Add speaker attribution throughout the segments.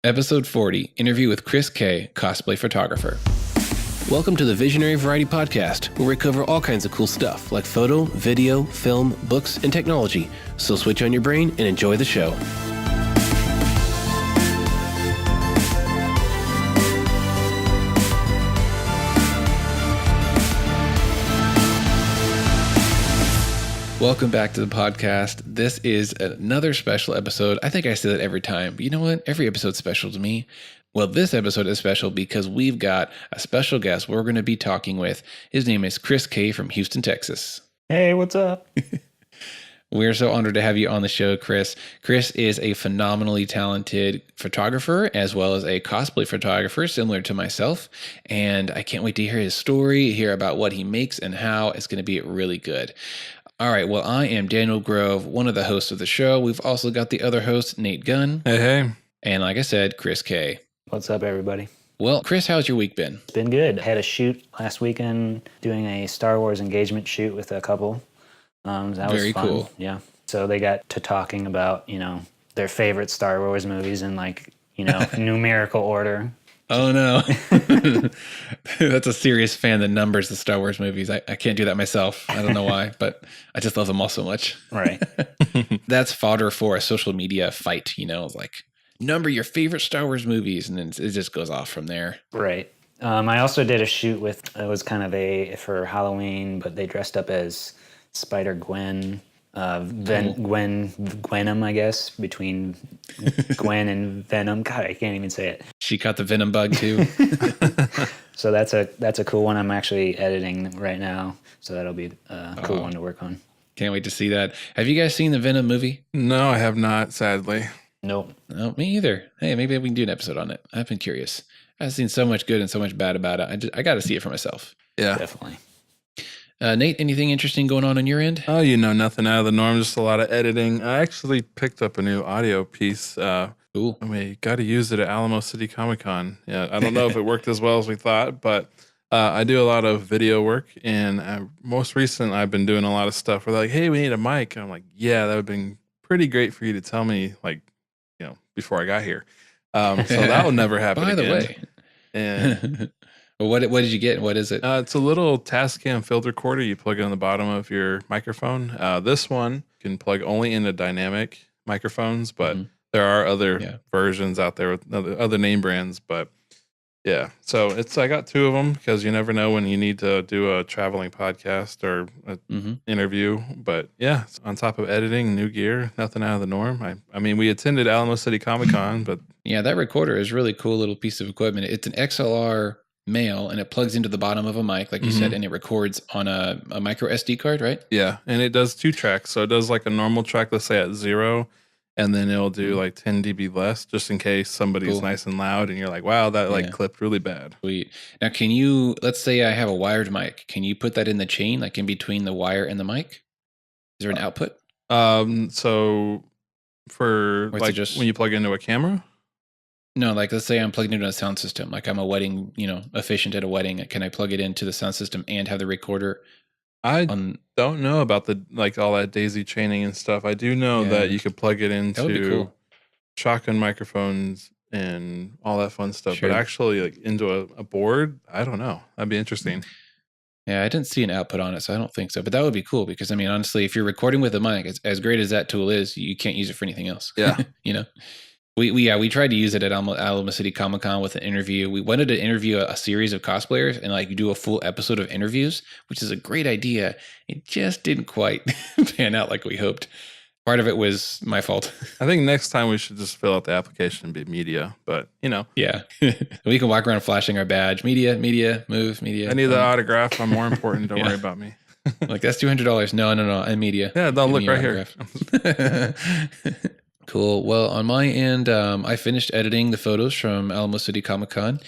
Speaker 1: Episode 40, interview with Kris Kehe, cosplay photographer. Welcome to the Visionary Variety Podcast, where we cover all kinds of cool stuff like photo, video, film, books, and technology. So switch on your brain and enjoy the show. Welcome back to the podcast. This is another special episode. I think I say that every time, but you know what? Every episode's special to me. Well, this episode is special because we've got a special guest we're going to be talking with. His name is Kris Kehe from Houston, Texas.
Speaker 2: Hey, what's up?
Speaker 1: We're so honored to have you on the show, Kris. Kris is a phenomenally talented photographer as well as a cosplay photographer, similar to myself. And I can't wait to hear his story, hear about what he makes and how. It's going to be really good. All right, well, I am Daniel Grove, one of the hosts of the show. We've also got the other host, Nate Gunn.
Speaker 3: Hey.
Speaker 1: And like I said, Kris Kehe.
Speaker 2: What's up, everybody?
Speaker 1: Well, Kris, how's your week been?
Speaker 2: It's been good. I had a shoot last weekend doing a Star Wars engagement shoot with a couple. That was
Speaker 1: Very
Speaker 2: fun.
Speaker 1: cool.
Speaker 2: Yeah. So they got to talking about, their favorite Star Wars movies in numerical order.
Speaker 1: Oh, no. That's a serious fan that numbers the Star Wars movies. I can't do that myself. I don't know why, but I just love them all so much.
Speaker 2: Right.
Speaker 1: That's fodder for a social media fight, like number your favorite Star Wars movies, and then it just goes off from there.
Speaker 2: Right. I also did a shoot with, it was kind of for Halloween, but they dressed up as Spider-Gwen. Gwenum, I guess, between Gwen and Venom. God, I can't even say it.
Speaker 1: She caught the Venom bug too.
Speaker 2: So that's a cool one. I'm actually editing right now, so that'll be a cool one to work on.
Speaker 1: Can't wait to see that. Have you guys seen the Venom movie?
Speaker 3: No, I have not, sadly.
Speaker 2: Nope.
Speaker 1: No, me either. Hey, maybe we can do an episode on it. I've been curious. I've seen so much good and so much bad about it. I got to see it for myself.
Speaker 3: Yeah,
Speaker 2: definitely.
Speaker 1: Nate, anything interesting going on your end?
Speaker 3: Oh, nothing out of the norm, just a lot of editing. I actually picked up a new audio piece.
Speaker 1: Cool.
Speaker 3: We got to use it at Alamo City Comic Con. Yeah, I don't know if it worked as well as we thought, but I do a lot of video work, and most recent I've been doing a lot of stuff where they're like, hey, we need a mic. And I'm like, yeah, that would have been pretty great for you to tell me, before I got here. So that will never happen
Speaker 1: By the
Speaker 3: again.
Speaker 1: way.
Speaker 3: And
Speaker 1: well, what did you get? What is it?
Speaker 3: It's a little Tascam filter recorder. You plug it on the bottom of your microphone. This one can plug only into dynamic microphones, but there are other versions out there with other name brands. But yeah, so I got two of them because you never know when you need to do a traveling podcast or an interview. But yeah, on top of editing, new gear, nothing out of the norm. I mean, we attended Alamo City Comic Con, but
Speaker 1: yeah, that recorder is a really cool little piece of equipment. It's an XLR male and it plugs into the bottom of a mic, like you said, and it records on a micro SD card, right?
Speaker 3: Yeah, and it does 2 tracks. So it does like a normal track, let's say at 0, and then it'll do like 10 dB less, just in case somebody's nice and loud, and you're like, wow, that clipped really bad.
Speaker 1: Sweet. Now, let's say I have a wired mic. Can you put that in the chain, like in between the wire and the mic? Is there an output?
Speaker 3: So for when you plug into a camera?
Speaker 1: No, like let's say I'm plugged into a sound system. Like I'm a wedding, officiant at a wedding. Can I plug it into the sound system and have the recorder?
Speaker 3: I don't know about all that daisy chaining and stuff. I do know that you could plug it into shotgun microphones and all that fun stuff. Sure. But actually, into a board, I don't know. That'd be interesting.
Speaker 1: Yeah, I didn't see an output on it, so I don't think so. But that would be cool because, honestly, if you're recording with a mic, as great as that tool is, you can't use it for anything else.
Speaker 3: Yeah.
Speaker 1: We tried to use it at Alamo City Comic Con with an interview. We wanted to interview a series of cosplayers and do a full episode of interviews, which is a great idea. It just didn't quite pan out like we hoped. Part of it was my fault.
Speaker 3: I think next time we should just fill out the application and be media, but
Speaker 1: Yeah. We can walk around flashing our badge. Media, move, media.
Speaker 3: I need the autograph. I'm more important. Don't worry about me.
Speaker 1: Like that's $200. No. I'm media.
Speaker 3: Yeah, they'll look right here.
Speaker 1: Cool. Well, on my end, I finished editing the photos from Alamo City Comic Con,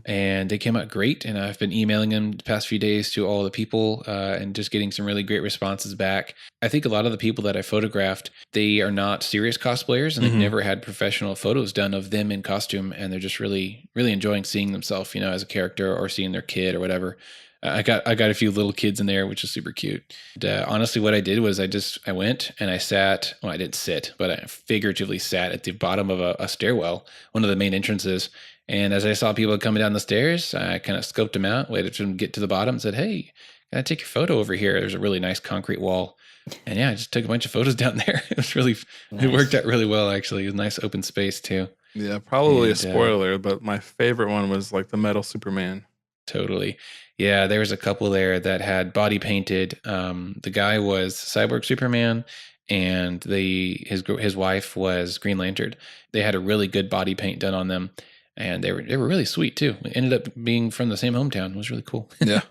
Speaker 1: and they came out great. And I've been emailing them the past few days to all the people and just getting some really great responses back. I think a lot of the people that I photographed, they are not serious cosplayers, and they've never had professional photos done of them in costume, and they're just really, really enjoying seeing themselves, as a character or seeing their kid or whatever. I got a few little kids in there, which is super cute. And, honestly, what I did was I went and I sat. Well, I didn't sit, but I figuratively sat at the bottom of a stairwell, one of the main entrances. And as I saw people coming down the stairs, I kind of scoped them out, waited for them to get to the bottom, and said, "Hey, can I take your photo over here?" There's a really nice concrete wall. And yeah, I just took a bunch of photos down there. It was really, nice. It worked out really well, actually. It was a nice open space, too.
Speaker 3: Yeah, probably a spoiler, but my favorite one was like the metal Superman.
Speaker 1: Totally. Yeah, there was a couple there that had body painted. The guy was Cyborg Superman, and his wife was Green Lantern. They had a really good body paint done on them, and they were really sweet, too. It ended up being from the same hometown. It was really cool.
Speaker 3: Yeah.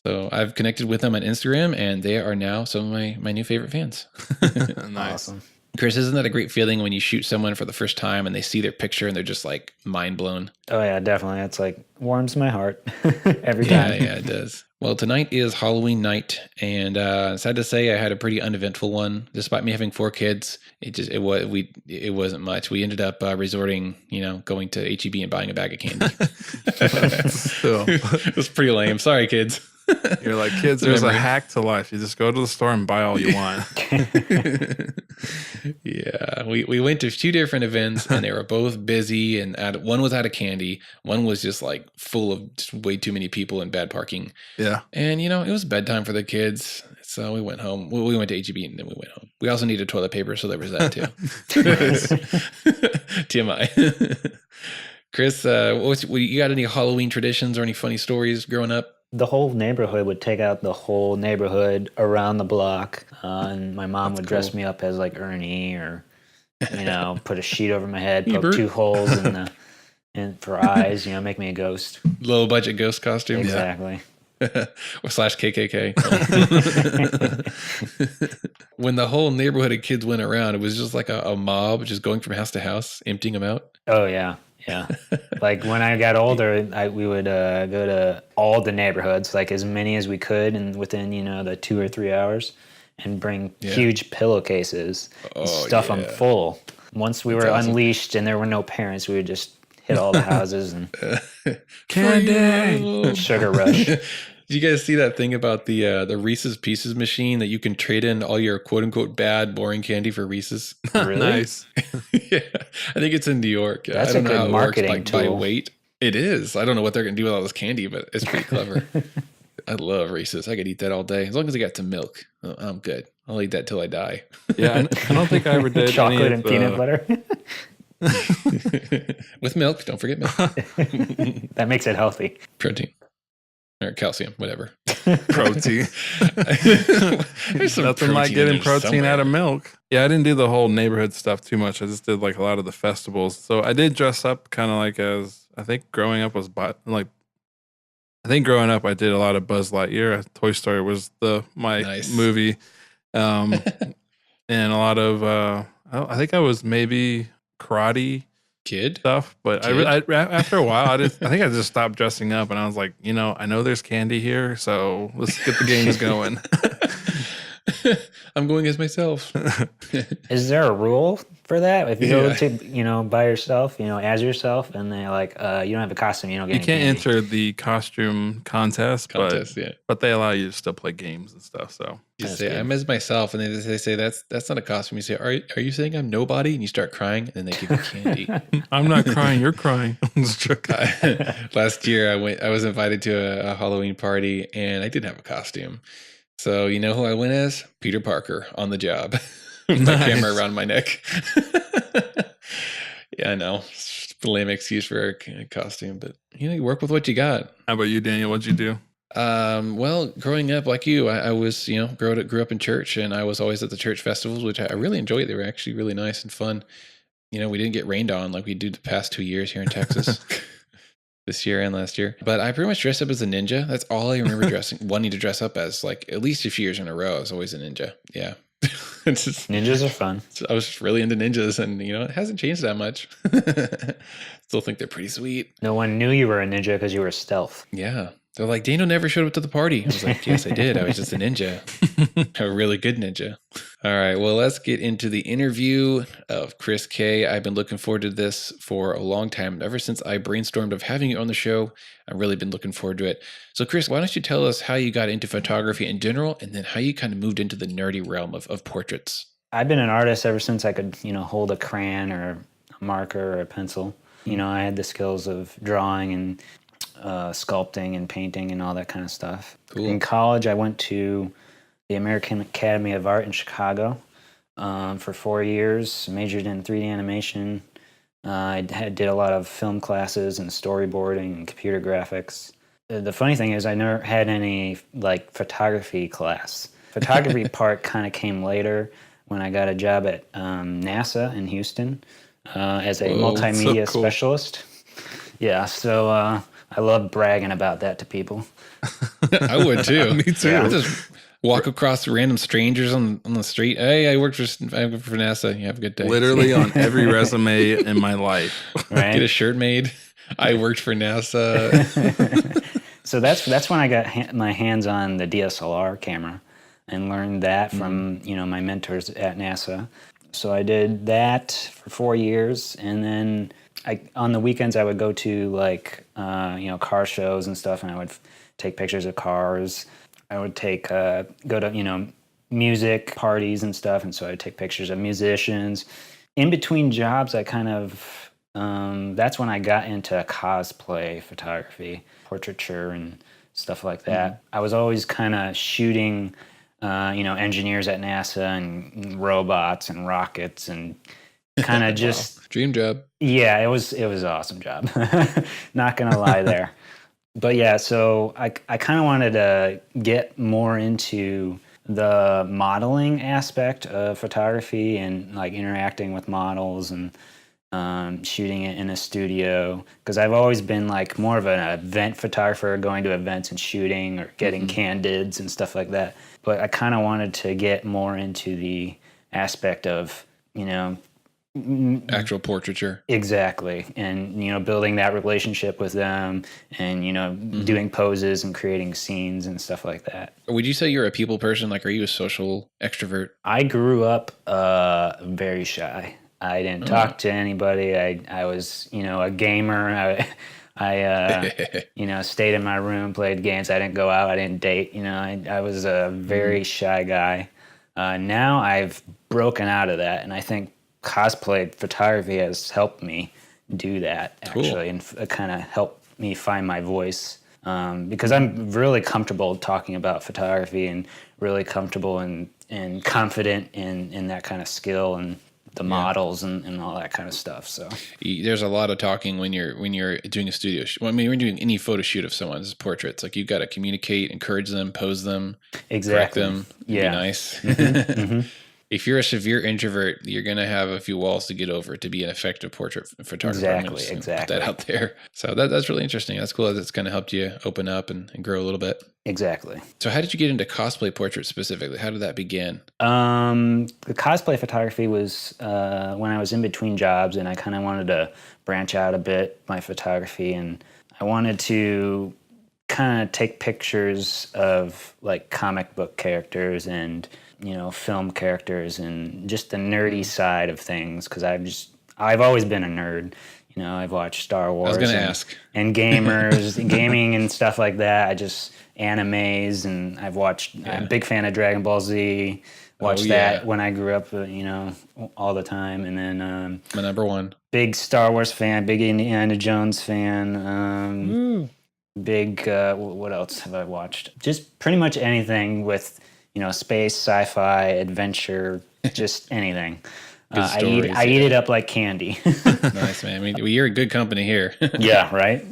Speaker 1: So I've connected with them on Instagram, and they are now some of my new favorite fans.
Speaker 3: Nice.
Speaker 2: Awesome.
Speaker 1: Chris, isn't that a great feeling when you shoot someone for the first time and they see their picture and they're just like mind blown?
Speaker 2: Oh yeah, definitely. It's like warms my heart every time.
Speaker 1: Yeah, it does. Well, tonight is Halloween night, and sad to say, I had a pretty uneventful one. Despite me having 4 kids, it wasn't much. We ended up resorting, going to HEB and buying a bag of candy. It was pretty lame. Sorry, kids.
Speaker 3: You're like, kids, there's a hack to life. You just go to the store and buy all you want.
Speaker 1: Yeah, we went to 2 different events, and they were both busy, and one was out of candy. One was just like full of just way too many people and bad parking.
Speaker 3: Yeah.
Speaker 1: And, it was bedtime for the kids. So we went home. We went to HEB and then we went home. We also needed toilet paper, so there was that too. TMI. Chris, you got any Halloween traditions or any funny stories growing up?
Speaker 2: The whole neighborhood would take out the whole neighborhood around the block, and my mom would dress me up as like Ernie, or put a sheet over my head, poke 2 holes in for eyes, make me a ghost.
Speaker 1: Low budget ghost costume.
Speaker 2: Exactly.
Speaker 1: Or slash KKK. When the whole neighborhood of kids went around, it was just like a mob just going from house to house, emptying them out.
Speaker 2: Oh yeah. Yeah. Like when I got older, we would go to all the neighborhoods, like as many as we could, and within, the 2 or 3 hours, and bring huge pillowcases and stuff them full. Once we were unleashed and there were no parents, we would just hit all the houses and
Speaker 3: candy,
Speaker 2: sugar rush.
Speaker 1: Did you guys see that thing about the Reese's Pieces machine that you can trade in all your quote unquote bad, boring candy for Reese's?
Speaker 2: Really?
Speaker 3: Nice.
Speaker 1: Yeah, I think it's in New York.
Speaker 2: That's
Speaker 1: I don't
Speaker 2: a
Speaker 1: know
Speaker 2: good
Speaker 1: how it
Speaker 2: marketing
Speaker 1: works,
Speaker 2: tool.
Speaker 1: by weight. It is. I don't know what they're gonna do with all this candy, but it's pretty clever. I love Reese's. I could eat that all day as long as I got some milk. I'm good. I'll eat that till I die.
Speaker 3: Yeah, I don't think I ever did
Speaker 2: chocolate and peanut butter.
Speaker 1: With milk. Don't forget milk.
Speaker 2: That makes it healthy.
Speaker 1: Protein. Or calcium, whatever.
Speaker 3: Protein. Nothing like getting protein out of milk. Yeah, I didn't do the whole neighborhood stuff too much. I just did like a lot of the festivals. So I did dress up kind of like I think growing up I did a lot of Buzz Lightyear. Toy Story was my movie. And a lot of I think I was maybe karate
Speaker 1: kid
Speaker 3: stuff, but I after a while I think I just stopped dressing up, and I was like, I know there's candy here, so let's get the games going.
Speaker 1: I'm going as myself.
Speaker 2: Is there a rule for that? If you go to, by yourself, as yourself, and they're like, you don't have a costume, you don't get any
Speaker 3: can't
Speaker 2: candy.
Speaker 3: enter the costume contest, but they allow you to still play games and stuff. So
Speaker 1: you say, I'm as myself, and they say that's not a costume. You say, are you saying I'm nobody? And you start crying, and then they give you candy.
Speaker 3: I'm not crying, you're crying.
Speaker 1: Last year I was invited to a Halloween party, and I didn't have a costume. So you know who I went as? Peter Parker on the job. With my camera around my neck. Yeah, I know. It's a lame excuse for a costume, but you work with what you got.
Speaker 3: How about you, Daniel? What'd you do?
Speaker 1: Well, growing up like you, I was, grew up in church, and I was always at the church festivals, which I really enjoyed. They were actually really nice and fun. We didn't get rained on like we do the past 2 years here in Texas. This year and last year. But I pretty much dressed up as a ninja. That's all I remember wanting to dress up as, like at least a few years in a row. I was always a ninja. Yeah.
Speaker 2: Ninjas are fun.
Speaker 1: I was just really into ninjas, and it hasn't changed that much. Still think they're pretty sweet.
Speaker 2: No one knew you were a ninja because you were stealth.
Speaker 1: Yeah. They're like, Daniel never showed up to the party. I was like, yes, I did. I was just a ninja, a really good ninja. All right, well, let's get into the interview of Kris Kehe. I've been looking forward to this for a long time. Ever since I brainstormed of having you on the show, I've really been looking forward to it. So, Kris, why don't you tell us how you got into photography in general, and then how you kind of moved into the nerdy realm of portraits?
Speaker 2: I've been an artist ever since I could, hold a crayon or a marker or a pencil. I had the skills of drawing and sculpting and painting and all that kind of stuff.
Speaker 1: Cool.
Speaker 2: In college, I went to the American Academy of Art in Chicago for 4 years, majored in 3D animation. I did a lot of film classes and storyboarding and computer graphics. The funny thing is I never had any photography class. Photography part kind of came later when I got a job at NASA in Houston as a multimedia specialist. Yeah, so I love bragging about that to people.
Speaker 1: I would too.
Speaker 3: Me too.
Speaker 1: Yeah. Just walk across random strangers on the street. Hey, I work for NASA. You have a good day.
Speaker 3: Literally on every resume in my life.
Speaker 2: Right?
Speaker 1: Get a shirt made. I worked for NASA.
Speaker 2: So that's when I got my hands on the DSLR camera and learned that from my mentors at NASA. So I did that for 4 years, and then on the weekends I would go to car shows and stuff, and I would take pictures of cars. I would go to music parties and stuff, and so I'd take pictures of musicians. In between jobs, I kind of that's when I got into cosplay photography, portraiture, and stuff like that. I was always kind of shooting engineers at NASA and robots and rockets and kind of just
Speaker 1: wow. Dream job.
Speaker 2: Yeah, it was an awesome job. Not gonna lie there. But yeah, so I kind of wanted to get more into the modeling aspect of photography and interacting with models and shooting it in a studio, because I've always been more of an event photographer, going to events and shooting or getting candids and stuff like that. But I kind of wanted to get more into the aspect of
Speaker 1: actual portraiture.
Speaker 2: Exactly. And building that relationship with them and doing poses and creating scenes and stuff like that.
Speaker 1: Would you say you're a people person? Are you a social extrovert?
Speaker 2: I grew up very shy. I didn't talk to anybody. I was a gamer. I stayed in my room, played games. I didn't go out. I didn't date. I was a very shy guy. Now I've broken out of that, and I think cosplay photography has helped me do that, actually, and kind of helped me find my voice, because I'm really comfortable talking about photography and really comfortable and confident in that kind of skill and the models and all that kind of stuff. So
Speaker 1: there's a lot of talking when you're doing a studio when you're doing any photo shoot of someone's portraits. You've got to communicate, encourage them, pose them, correct them, be nice. If you're a severe introvert, you're going to have a few walls to get over to be an effective portrait photographer.
Speaker 2: Exactly.
Speaker 1: Put that out there. So that's really interesting. That's cool. That's kind of helped you open up and grow a little bit.
Speaker 2: Exactly.
Speaker 1: So how did you get into cosplay portraits specifically? How did that begin?
Speaker 2: The cosplay photography was when I was in between jobs, and I kind of wanted to branch out a bit my photography, and I wanted to kind of take pictures of comic book characters and film characters and just the nerdy side of things, because I've always been a nerd. I've watched Star Wars.
Speaker 1: I was going to ask.
Speaker 2: And gamers, and gaming and stuff like that. I just animes, and I've watched. I'm a big fan of Dragon Ball Z. Watched that when I grew up, all the time. And then
Speaker 1: my number one. Big
Speaker 2: Star Wars fan, big Indiana Jones fan. Big. What else have I watched? Just pretty much anything with space, sci-fi, adventure, just anything. I eat it up like candy.
Speaker 1: Nice, man. I mean, you're in good company here.
Speaker 2: Yeah, right?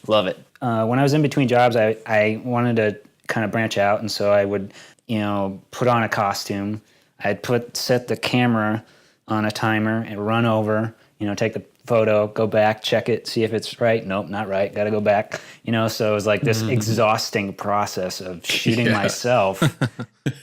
Speaker 2: Love it. When I was in between jobs, I wanted to kind of branch out, and so I would, put on a costume. I'd set the camera on a timer and run over, take the photo, go back, check it, see if it's right. Nope, not right. Got to go back. So it was this exhausting process of shooting myself,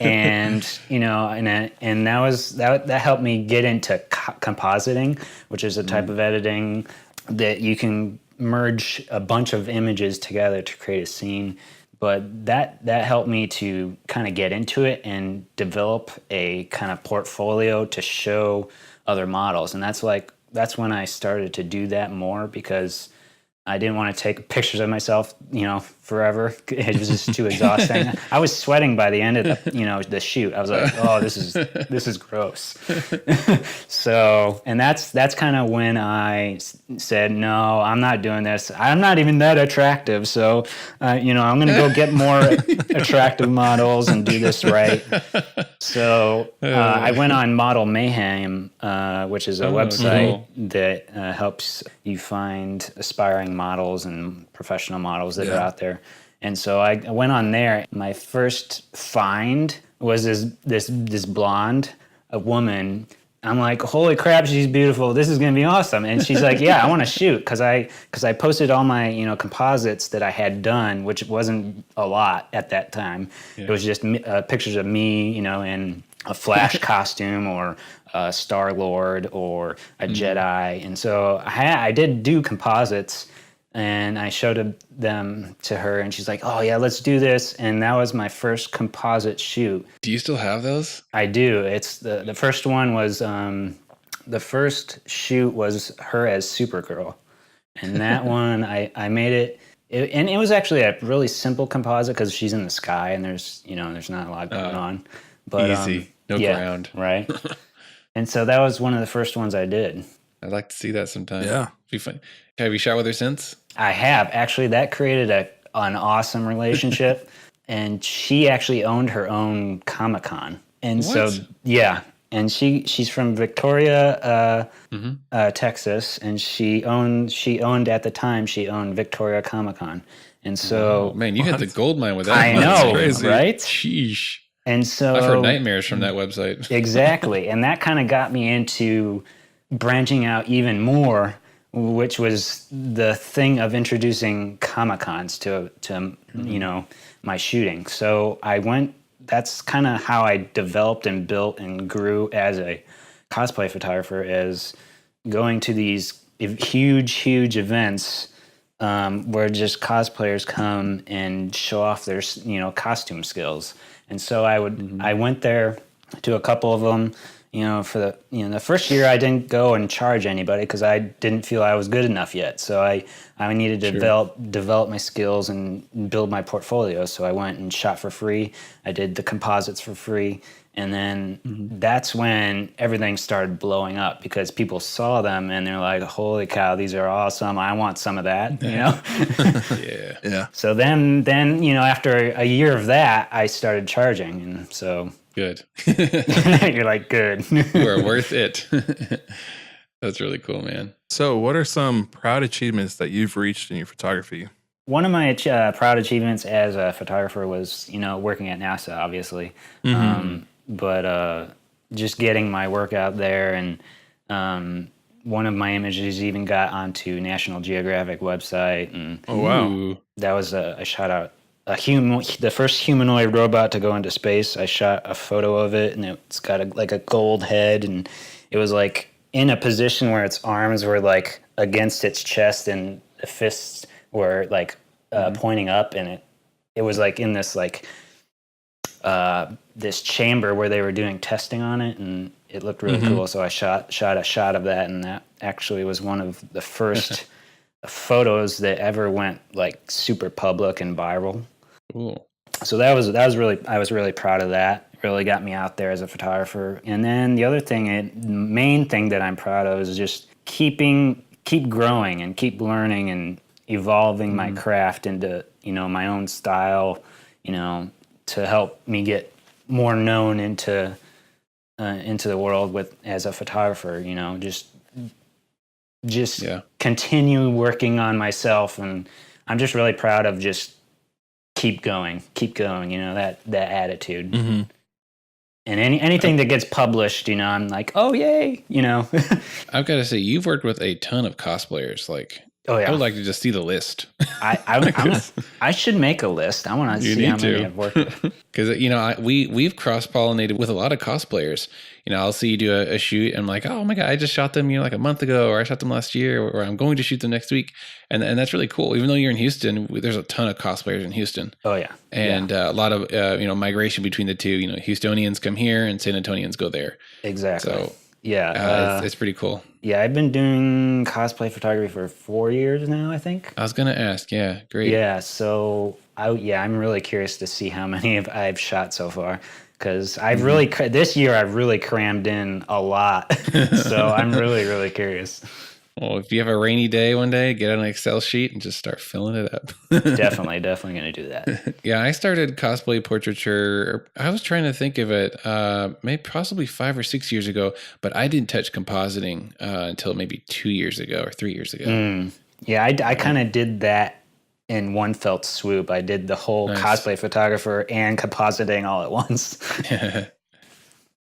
Speaker 2: and and that helped me get into compositing, which is a type of editing that you can merge a bunch of images together to create a scene. But that helped me to kind of get into it and develop a kind of portfolio to show other models. And that's when I started to do that more, because I didn't want to take pictures of myself, forever. It was just too exhausting. I was sweating by the end of the shoot. I was like, oh, this is gross. So, and that's kind of when I said, no, I'm not doing this. I'm not even that attractive. So, I'm going to go get more attractive models and do this right. So I went on Model Mayhem, which is a website that helps you find aspiring models and professional models that are out there. And so I went on there. My first find was this blonde, a woman. I'm like, holy crap, she's beautiful. This is going to be awesome. And she's like, yeah, I want to shoot, because I posted all my composites that I had done, which wasn't a lot at that time. Yeah. It was just pictures of me, in a Flash costume or a Star-Lord or a Jedi. And so I did do composites, and I showed them to her, and she's like, oh yeah, let's do this. And that was my first composite shoot.
Speaker 1: Do you still have those?
Speaker 2: I do. It's the first one was, the first shoot was her as Supergirl. And that one, I made it, and it was actually a really simple composite, because she's in the sky and there's not a lot going on. But
Speaker 1: easy. No ground.
Speaker 2: Right. And so that was one of the first ones I did.
Speaker 1: I'd like to see that sometime.
Speaker 3: Yeah.
Speaker 1: Be fun. Have you shot with her since?
Speaker 2: I have. Actually, that created an awesome relationship. And she actually owned her own Comic-Con. And so, yeah. And she's from Victoria, Texas. And she owned at the time, she owned Victoria Comic-Con. And so...
Speaker 1: Oh, man, you hit the gold mine with that.
Speaker 2: I know, right?
Speaker 1: Sheesh.
Speaker 2: And so...
Speaker 1: I've heard nightmares from that website.
Speaker 2: Exactly. And that kind of got me into branching out even more, which was the thing of introducing Comic-Cons to my shooting. So that's kind of how I developed and built and grew as a cosplay photographer, as going to these huge events where just cosplayers come and show off their costume skills. And so I went there to a couple of them. For the first year, I didn't go and charge anybody, because I didn't feel I was good enough yet. So I needed to develop my skills and build my portfolio. So I went and shot for free. I did the composites for free. And then that's when everything started blowing up, because people saw them and they're like, holy cow, these are awesome. I want some of that,
Speaker 1: Yeah.
Speaker 2: So then after a year of that, I started charging. And so...
Speaker 1: Good.
Speaker 2: You're like, good.
Speaker 1: You are worth it. That's really cool, man.
Speaker 3: So what are some proud achievements that you've reached in your photography?
Speaker 2: One of my proud achievements as a photographer was, working at NASA, obviously. But just getting my work out there, and one of my images even got onto National Geographic website. And
Speaker 3: oh, wow.
Speaker 2: That was I shot out the first humanoid robot to go into space. I shot a photo of it, and it's got a gold head, and it was like in a position where its arms were like against its chest, and the fists were like pointing up, and it was like in this this chamber where they were doing testing on it, and it looked really cool. So I shot a shot of that, and that actually was one of the first photos that ever went like super public and viral.
Speaker 1: Cool.
Speaker 2: So I was really proud of that. It really got me out there as a photographer. And then the other thing, the main thing that I'm proud of is just keep growing and keep learning and evolving my craft into, my own style, to help me get more known into the world as a photographer, just continue working on myself. And I'm just really proud of just keep going, that attitude. And anything that gets published, I'm like, oh, yay,
Speaker 1: I've got to say, you've worked with a ton of cosplayers. Like,
Speaker 2: Oh yeah.
Speaker 1: I would like to just see the list.
Speaker 2: I should make a list. I want to see how many I've worked with.
Speaker 1: Because we've cross pollinated with a lot of cosplayers. I'll see you do a shoot, and I'm like, oh my god, I just shot them, like a month ago, or I shot them last year, or I'm going to shoot them next week, and that's really cool. Even though you're in Houston, there's a ton of cosplayers in Houston.
Speaker 2: Oh yeah,
Speaker 1: and a lot of migration between the two. Houstonians come here, and San Antonians go there.
Speaker 2: Exactly.
Speaker 1: So
Speaker 2: yeah,
Speaker 1: it's pretty cool.
Speaker 2: Yeah, I've been doing cosplay photography for 4 years now, I think.
Speaker 1: I was gonna ask. Yeah, great.
Speaker 2: Yeah, so I'm really curious to see how many I've shot so far, because I've really this year I've really crammed in a lot. So I'm really curious.
Speaker 1: Well, if you have a rainy day one day, get on an Excel sheet and just start filling it up.
Speaker 2: Definitely going to do that.
Speaker 1: Yeah, I started cosplay portraiture. I was trying to think of it, maybe possibly 5 or 6 years ago, but I didn't touch compositing until maybe 2 years ago or 3 years ago.
Speaker 2: Yeah, I kind of did that in one felt swoop. I did the whole cosplay photographer and compositing all at once.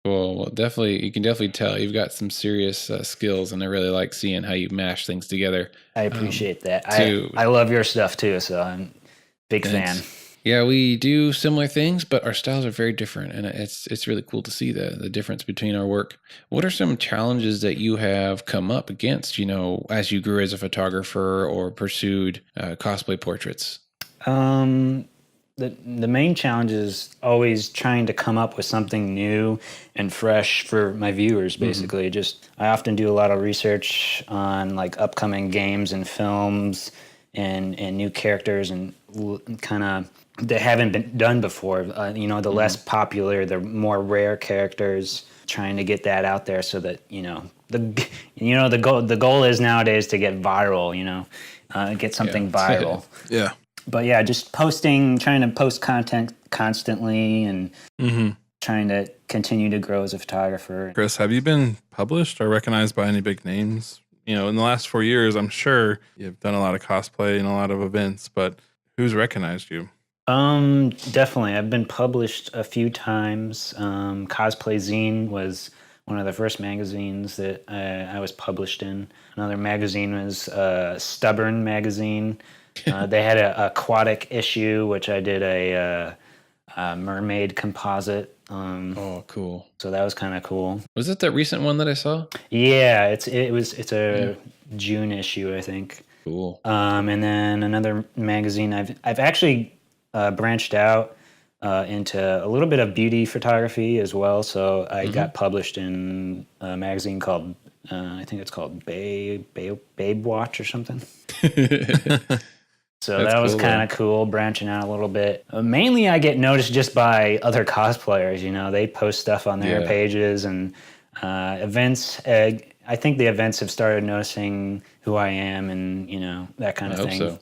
Speaker 1: Well, definitely, you can definitely tell you've got some serious skills, and I really like seeing how you mash things together.
Speaker 2: I appreciate that. I love your stuff too, so I'm a big fan.
Speaker 1: Yeah, we do similar things, but our styles are very different, and it's really cool to see the difference between our work. What are some challenges that you have come up against, as you grew as a photographer or pursued cosplay portraits?
Speaker 2: The main challenge is always trying to come up with something new and fresh for my viewers, basically. I often do a lot of research on like upcoming games and films and new characters and kind of that haven't been done before. The less popular, the more rare characters, trying to get that out there so that, the goal is nowadays to get viral, get something viral.
Speaker 3: Yeah.
Speaker 2: But yeah, just trying to post content constantly and trying to continue to grow as a photographer.
Speaker 3: Kris, have you been published or recognized by any big names? In the last 4 years, I'm sure you've done a lot of cosplay and a lot of events, but who's recognized you?
Speaker 2: Definitely. I've been published a few times. Cosplay Zine was one of the first magazines that I was published in. Another magazine was Stubborn magazine. They had an aquatic issue, which I did a mermaid composite.
Speaker 1: Oh, cool!
Speaker 2: So that was kind of cool.
Speaker 1: Was it that recent one that I saw?
Speaker 2: Yeah, it's a June issue, I think.
Speaker 1: Cool.
Speaker 2: And then another magazine. I've actually branched out into a little bit of beauty photography as well. So I got published in a magazine called I think it's called Babe Watch or something. So that was kind of cool, branching out a little bit. Mainly I get noticed just by other cosplayers, they post stuff on their pages and events. I think the events have started noticing who I am and, that kind of thing.
Speaker 1: Hope
Speaker 2: so.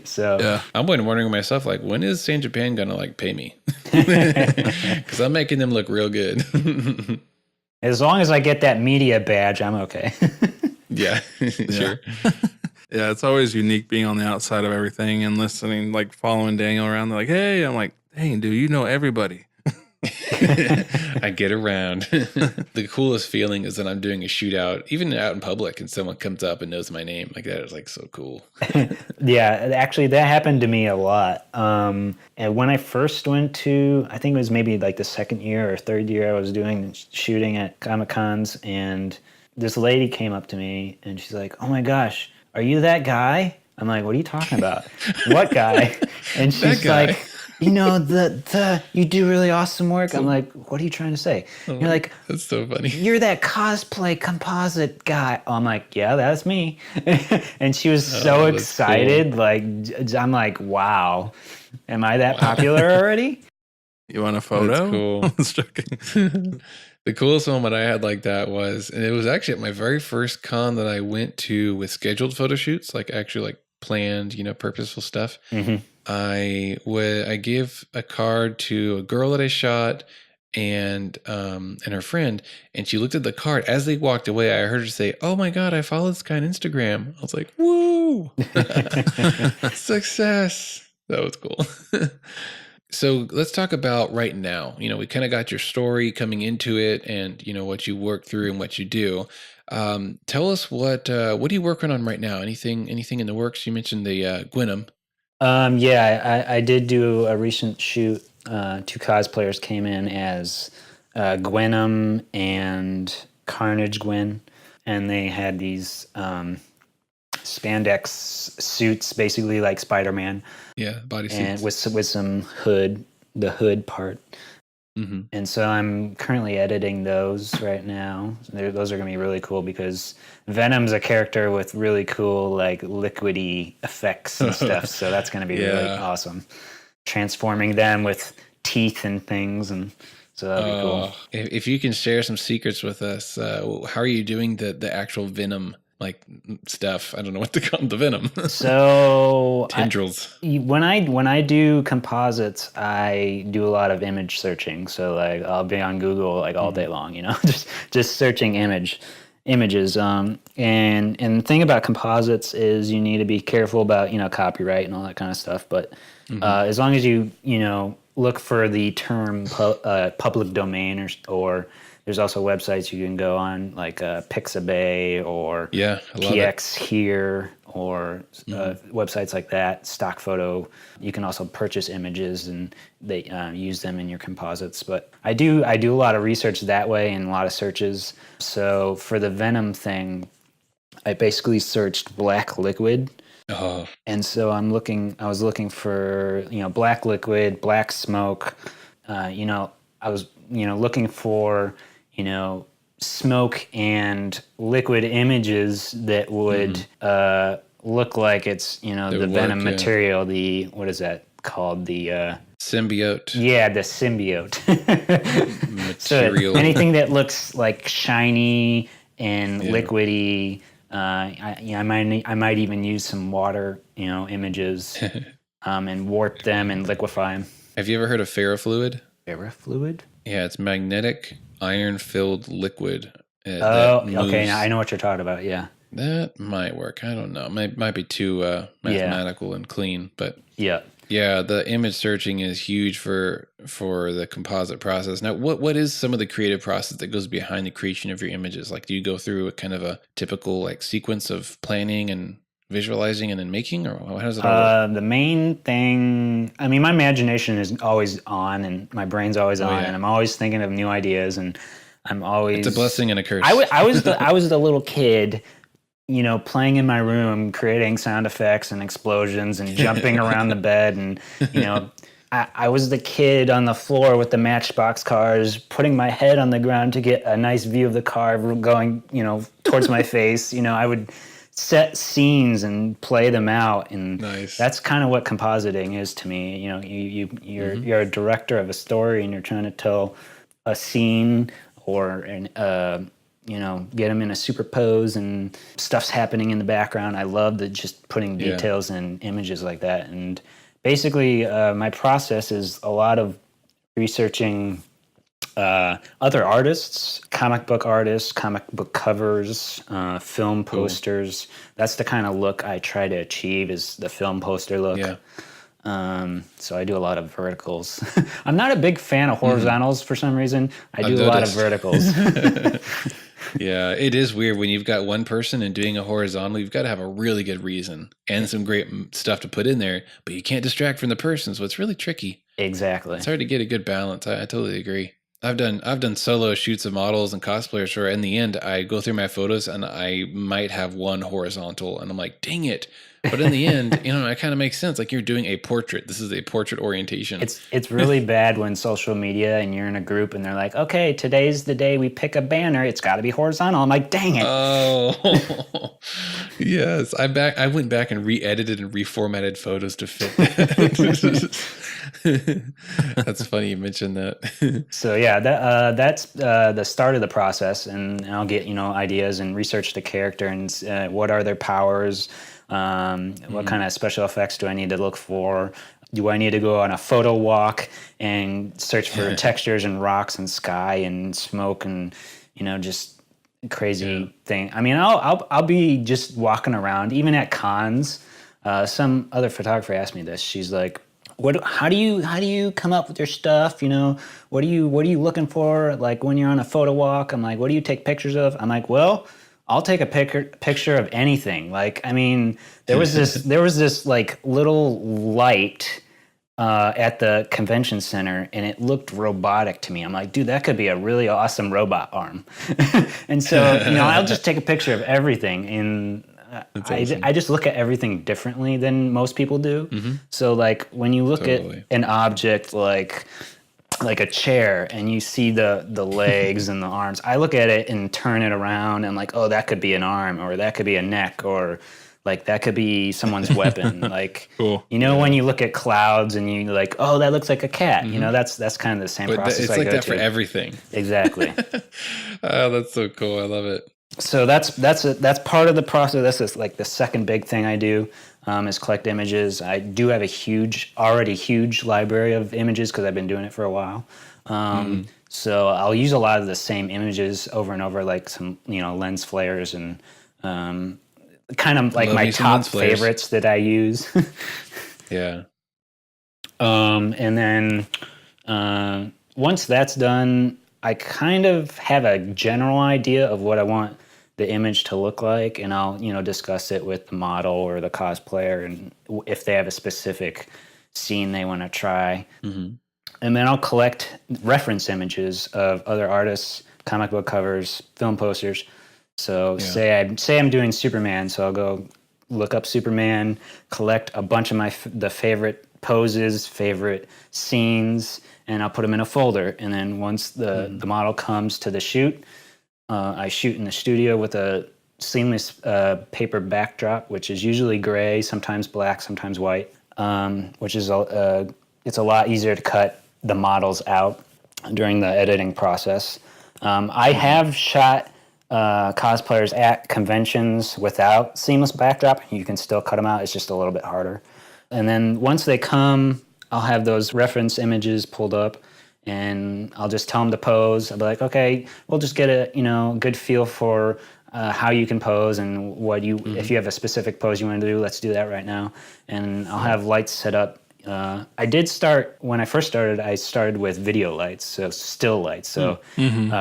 Speaker 2: So
Speaker 1: yeah. I've been wondering myself, like, when is San Japan going to pay me? Because I'm making them look real good.
Speaker 2: As long as I get that media badge, I'm okay.
Speaker 1: Yeah, sure.
Speaker 3: Yeah, it's always unique being on the outside of everything and listening, following Daniel around. They're like, hey, I'm like, dang, dude, you know everybody.
Speaker 1: I get around. The coolest feeling is that I'm doing a shootout, even out in public, and someone comes up and knows my name. Like, that is so cool.
Speaker 2: Yeah, actually, that happened to me a lot. And when I first went to, I think it was maybe the second year or third year I was doing shooting at Comic-Cons, and this lady came up to me and she's like, oh my gosh, are you that guy? I'm like, what are you talking about? What guy? And she's like, you do really awesome work. I'm like, what are you trying to say? You're like,
Speaker 1: that's so funny.
Speaker 2: You're that cosplay composite guy. I'm like, yeah, that's me. And she was so excited. Cool. I'm like, wow, am I that popular already?
Speaker 3: You want a photo?
Speaker 1: That's cool. Joking. The coolest moment I had like that was, and it was actually at my very first con that I went to with scheduled photo shoots, actually planned, purposeful stuff. I give a card to a girl that I shot and her friend, and she looked at the card. As they walked away, I heard her say, oh my God, I follow this guy on Instagram. I was like, woo, success. That was cool. So let's talk about right now. We kind of got your story coming into it and, what you work through and what you do. Tell us what are you working on right now? Anything in the works? You mentioned the Gwynnum.
Speaker 2: Yeah, I did do a recent shoot. Two cosplayers came in as Gwenum and Carnage Gwen, and they had these spandex suits, basically like Spider-Man,
Speaker 1: Yeah, body
Speaker 2: and
Speaker 1: suits.
Speaker 2: with some hood, the hood part.
Speaker 1: Mm-hmm.
Speaker 2: And so I'm currently editing those right now. Those are going to be really cool because Venom's a character with really cool like liquidy effects and stuff. So that's going to be really awesome. Transforming them with teeth and things, and so that'll be cool.
Speaker 1: If you can share some secrets with us, how are you doing the actual Venom like stuff? I don't know what to call the Venom.
Speaker 2: So
Speaker 1: tendrils.
Speaker 2: When I do composites, I do a lot of image searching. So like I'll be on Google like all day long, just searching images. And the thing about composites is you need to be careful about copyright and all that kind of stuff. But as long as you look for the term public domain or there's also websites you can go on like Pixabay or PX Here or websites like that, stock photo. You can also purchase images and they use them in your composites. But I do a lot of research that way and a lot of searches. So for the Venom thing, I basically searched black liquid. And so I was looking for, black liquid, black smoke. I was, looking for, smoke and liquid images that would look like it's, the Venom material, what is that called? The
Speaker 1: symbiote.
Speaker 2: Yeah, the symbiote.
Speaker 1: Material.
Speaker 2: So anything that looks like shiny and liquidy. I might even use some water, images, and warp them and liquefy them.
Speaker 1: Have you ever heard of ferrofluid?
Speaker 2: Ferrofluid?
Speaker 1: Yeah, it's magnetic iron-filled liquid.
Speaker 2: Okay. Now I know what you're talking about. Yeah,
Speaker 1: that might work. I don't know. Might be too mathematical and clean, but yeah. The image searching is huge for the composite process. Now, what is some of the creative process that goes behind the creation of your images? Like, do you go through a kind of a typical like sequence of planning and visualizing and then making, or how does it all work?
Speaker 2: The main thing, I mean, my imagination is always on, and my brain's always on, and I'm always thinking of new ideas, and I'm always.
Speaker 1: It's a blessing and a curse.
Speaker 2: I was the little kid. Playing in my room, creating sound effects and explosions and jumping around the bed. And, I was the kid on the floor with the Matchbox cars, putting my head on the ground to get a nice view of the car going, towards my face. I would set scenes and play them out. And that's kind of what compositing is to me. You're a director of a story and you're trying to tell a scene or get them in a superpose and stuff's happening in the background. I love just putting details in images like that. And basically, my process is a lot of researching other artists, comic book artists, comic book covers, film posters. That's the kind of look I try to achieve is the film poster look. Yeah. So I do a lot of verticals. I'm not a big fan of horizontals for some reason. I do a lot of verticals.
Speaker 1: Yeah, it is weird when you've got one person and doing a horizontal, you've got to have a really good reason and some great stuff to put in there, but you can't distract from the person, so it's really tricky.
Speaker 2: Exactly.
Speaker 1: It's hard to get a good balance. I totally agree. I've done solo shoots of models and cosplayers where in the end I go through my photos and I might have one horizontal and I'm like, dang it. But in the end, it kind of makes sense. Like you're doing a portrait. This is a portrait orientation.
Speaker 2: It's really bad when social media and you're in a group and they're like, okay, today's the day we pick a banner. It's got to be horizontal. I'm like, dang it.
Speaker 1: Oh, yes. I went back and re-edited and reformatted photos to fit that. That's funny you mentioned that.
Speaker 2: So yeah, that's the start of the process, and I'll get ideas and research the character and what are their powers. What kind of special effects do I need to look for? Do I need to go on a photo walk and search for textures and rocks and sky and smoke and just crazy thing? I mean, I'll be just walking around even at cons. Some other photographer asked me this. She's like, how do you come up with your stuff? What are you looking for? Like when you're on a photo walk, I'm like, what do you take pictures of? I'm like, well, I'll take a picture of anything. Like, I mean, there was this like little light at the convention center, and it looked robotic to me. I'm like, dude, that could be a really awesome robot arm. And so, I'll just take a picture of everything. And I just look at everything differently than most people do. Mm-hmm. So, like, when you look at an object like a chair and you see the legs and the arms, I look at it and turn it around and like, oh, that could be an arm, or that could be a neck, or like that could be someone's weapon. Like,
Speaker 3: cool.
Speaker 2: When you look at clouds and you like, oh, that looks like a cat. Mm-hmm. That's kind of the same process.
Speaker 1: It's like that for everything.
Speaker 2: Exactly.
Speaker 1: Oh, that's so cool. I love it.
Speaker 2: So that's part of the process. That's just like the second big thing I do. Is collect images. I do have a already huge library of images because I've been doing it for a while. So I'll use a lot of the same images over and over, like some lens flares and kind of like my top favorites that I use.
Speaker 1: Yeah.
Speaker 2: And then once that's done, I kind of have a general idea of what I want the image to look like, and I'll discuss it with the model or the cosplayer, and if they have a specific scene they want to try. Mm-hmm. And then I'll collect reference images of other artists, comic book covers, film posters. So say I'm doing Superman, so I'll go look up Superman, collect a bunch of the favorite poses, favorite scenes, and I'll put them in a folder. And then once the model comes to the shoot, I shoot in the studio with a seamless paper backdrop, which is usually gray, sometimes black, sometimes white, which is it's a lot easier to cut the models out during the editing process. I have shot cosplayers at conventions without seamless backdrop. You can still cut them out. It's just a little bit harder. And then once they come, I'll have those reference images pulled up, and I'll just tell them to pose. I'll be like, okay, we'll just get a good feel for how you can pose and what if you have a specific pose you want to do, let's do that right now. And I'll have lights set up. When I first started, I started with video lights, so still lights, so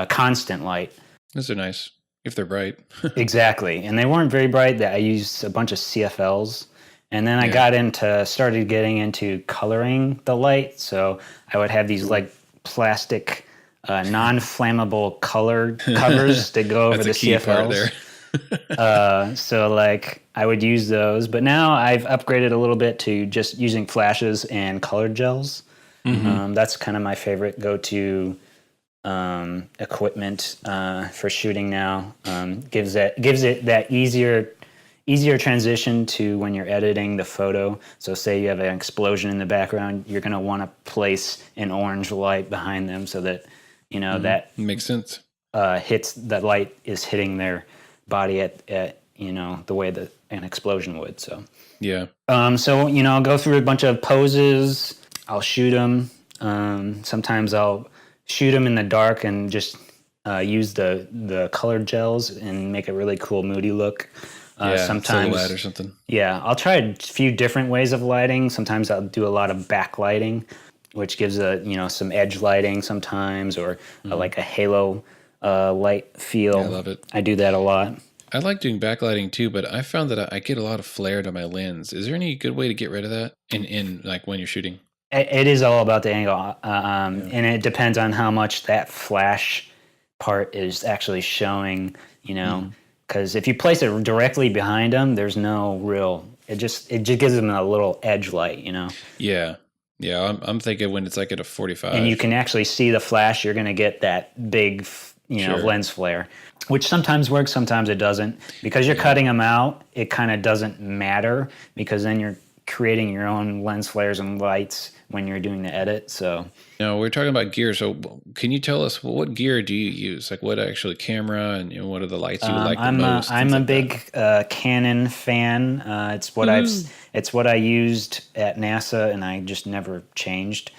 Speaker 2: constant light.
Speaker 1: Those are nice if they're bright.
Speaker 2: Exactly, and they weren't very bright. I used a bunch of CFLs. And then I started getting into coloring the light. So I would have these like plastic, non-flammable color covers that go over the CFLs. So like I would use those. But now I've upgraded a little bit to just using flashes and colored gels. Mm-hmm. That's kind of my favorite go-to equipment for shooting now. Gives it that easier transition to when you're editing the photo. So say you have an explosion in the background, you're going to want to place an orange light behind them so that, that
Speaker 1: makes sense.
Speaker 2: That light is hitting their body at the way that an explosion would. So,
Speaker 1: yeah.
Speaker 2: So, I'll go through a bunch of poses. I'll shoot them. Sometimes I'll shoot them in the dark and just use the colored gels and make a really cool moody look. Sometimes
Speaker 1: silhouette or something.
Speaker 2: Yeah, I'll try a few different ways of lighting. Sometimes I'll do a lot of backlighting, which gives some edge lighting sometimes, or like a halo light feel.
Speaker 1: I love it.
Speaker 2: I do that a lot.
Speaker 1: I like doing backlighting too, but I found that I get a lot of flare to my lens. Is there any good way to get rid of that in like when you're shooting?
Speaker 2: It is all about the angle, and it depends on how much that flash part is actually showing. Because if you place it directly behind them, there's no real. It just gives them a little edge light,
Speaker 1: Yeah. I'm thinking when it's like at a 45,
Speaker 2: and you can actually see the flash. You're going to get that big, lens flare, which sometimes works, sometimes it doesn't. Because you're cutting them out, it kind of doesn't matter because then you're creating your own lens flares and lights when you're doing the edit. So
Speaker 1: we're talking about gear. So can you tell us what gear do you use? Like what actually camera and what are the lights you would like the most?
Speaker 2: I'm a big Canon fan. It's what I used at NASA, and I just never changed.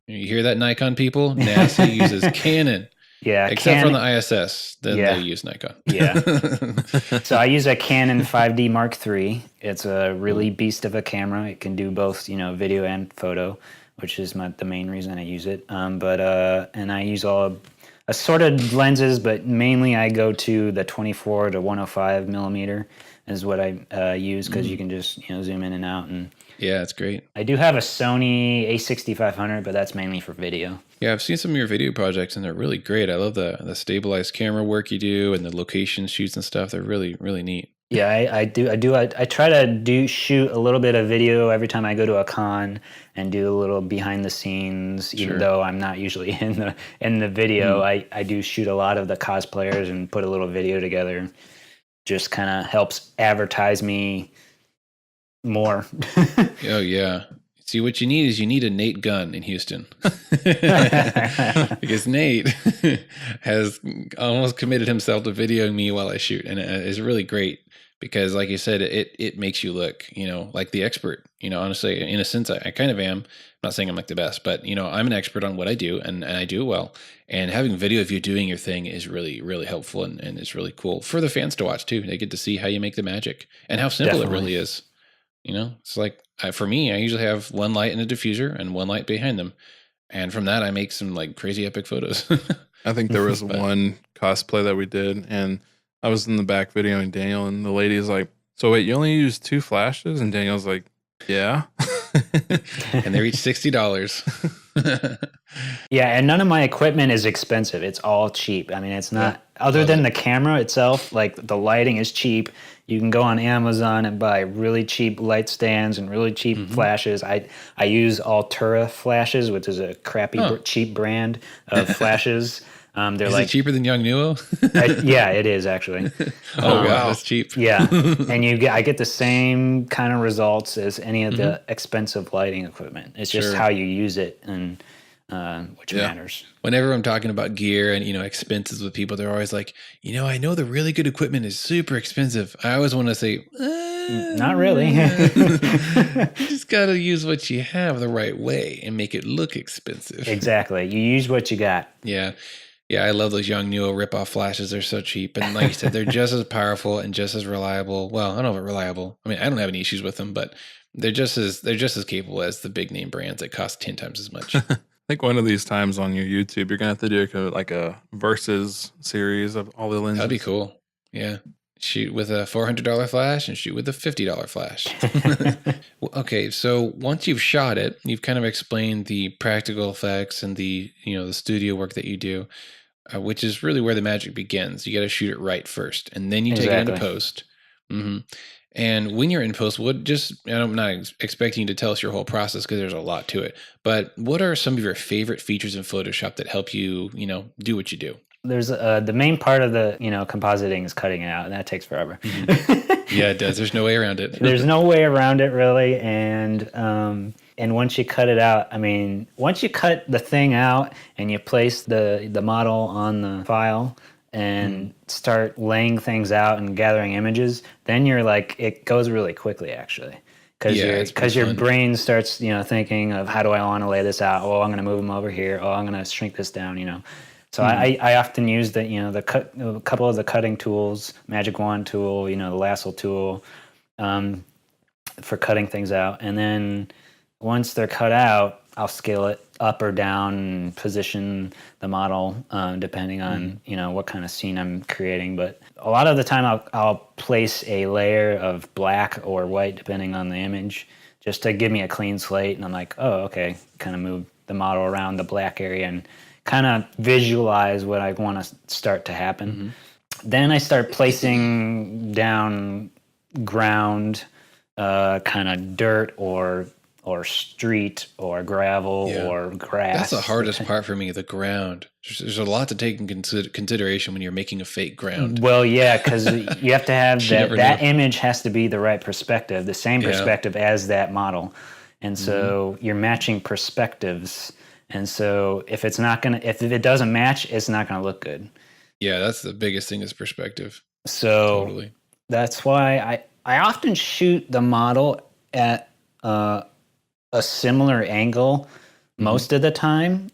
Speaker 1: You hear that, Nikon people? NASA uses Canon.
Speaker 2: Yeah,
Speaker 1: except from the ISS, then they use Nikon.
Speaker 2: Yeah. So I use a Canon 5D Mark III. It's a really beast of a camera. It can do both, video and photo, which is the main reason I use it. And I use a assorted lenses, but mainly I go to the 24 to 105 millimeter is what I use because you can just zoom in and out. And
Speaker 1: yeah, it's great.
Speaker 2: I do have a Sony A6500, but that's mainly for video.
Speaker 1: Yeah, I've seen some of your video projects and they're really great. I love the stabilized camera work you do and the location shoots and stuff. They're really, really neat.
Speaker 2: Yeah, I try to shoot a little bit of video every time I go to a con and do a little behind the scenes, even though I'm not usually in the video. I do shoot a lot of the cosplayers and put a little video together. Just kind of helps advertise me more.
Speaker 1: Oh yeah. See, what you need a Nate Gunn in Houston. Because Nate has almost committed himself to videoing me while I shoot. And it's really great because, like you said, it makes you look, like the expert. Honestly, in a sense, I kind of am. I'm not saying I'm like the best, but, I'm an expert on what I do and I do it well. And having video of you doing your thing is really, really helpful and it's really cool for the fans to watch too. They get to see how you make the magic and how simple it really is. It's like for me, I usually have one light and a diffuser and one light behind them. And from that, I make some like crazy epic photos.
Speaker 3: I think there was one cosplay that we did and I was in the back videoing Daniel and the lady is like, so wait, you only use 2 flashes? And Daniel's like, yeah.
Speaker 1: And they're each $60.
Speaker 2: Yeah, and none of my equipment is expensive. It's all cheap. I mean, it's not, other than the camera itself, like the lighting is cheap. You can go on Amazon and buy really cheap light stands and really cheap flashes. I use Altura flashes, which is a crappy, cheap brand of flashes. They're
Speaker 1: is
Speaker 2: like
Speaker 1: it cheaper than Young Nuo?
Speaker 2: Yeah, it is actually.
Speaker 1: Wow, that's cheap.
Speaker 2: Yeah, and I get the same kind of results as any of the expensive lighting equipment. It's just how you use it and which matters.
Speaker 1: Whenever I'm talking about gear and expenses with people, they're always like, I know the really good equipment is super expensive. I always want to say,
Speaker 2: not really.
Speaker 1: You just got to use what you have the right way and make it look expensive.
Speaker 2: Exactly. You use what you got.
Speaker 1: Yeah. Yeah, I love those Young Nuo rip-off flashes. They're so cheap. And like you said, they're just as powerful and just as reliable. Well, I don't know if reliable. I mean, I don't have any issues with them, but they're just as capable as the big name brands that cost 10 times as much.
Speaker 3: I think one of these times on your YouTube, you're going to have to do like a versus series of all the lenses.
Speaker 1: That'd be cool. Yeah. Shoot with a $400 flash and shoot with a $50 flash. Okay, so once you've shot it, you've kind of explained the practical effects and the the studio work that you do, which is really where the magic begins. You got to shoot it right first, and then you take it into post. And when you're in post, I'm not expecting you to tell us your whole process because there's a lot to it. But what are some of your favorite features in Photoshop that help you, do what you do?
Speaker 2: There's the main part of the compositing is cutting it out, and that takes forever.
Speaker 1: Yeah, it does. There's no way around it.
Speaker 2: There's no way around it really, and once you cut it out, I mean, once you cut the thing out and you place the model on the file and start laying things out and gathering images, then you're like, it goes really quickly actually. Because your brain starts thinking of how do I want to lay this out? Oh, I'm going to move them over here. Oh, I'm going to shrink this down. So I often use a couple of the cutting tools, Magic Wand tool, the lasso tool, for cutting things out. And then once they're cut out, I'll scale it up or down and position the model depending on what kind of scene I'm creating. But a lot of the time I'll place a layer of black or white depending on the image just to give me a clean slate. And I'm like, oh, okay, kind of move the model around the black area and kind of visualize what I want to start to happen. Then I start placing down ground, kind of dirt or street or gravel or grass.
Speaker 1: That's the hardest part for me, the ground. There's a lot to take in consideration when you're making a fake ground.
Speaker 2: Well, yeah, because you have to have that image has to be the right perspective, the same perspective as that model. And so you're matching perspectives. And so if it doesn't match, it's not going to look good.
Speaker 1: Yeah, that's the biggest thing is perspective.
Speaker 2: So that's why I often shoot the model at a similar angle most of the time,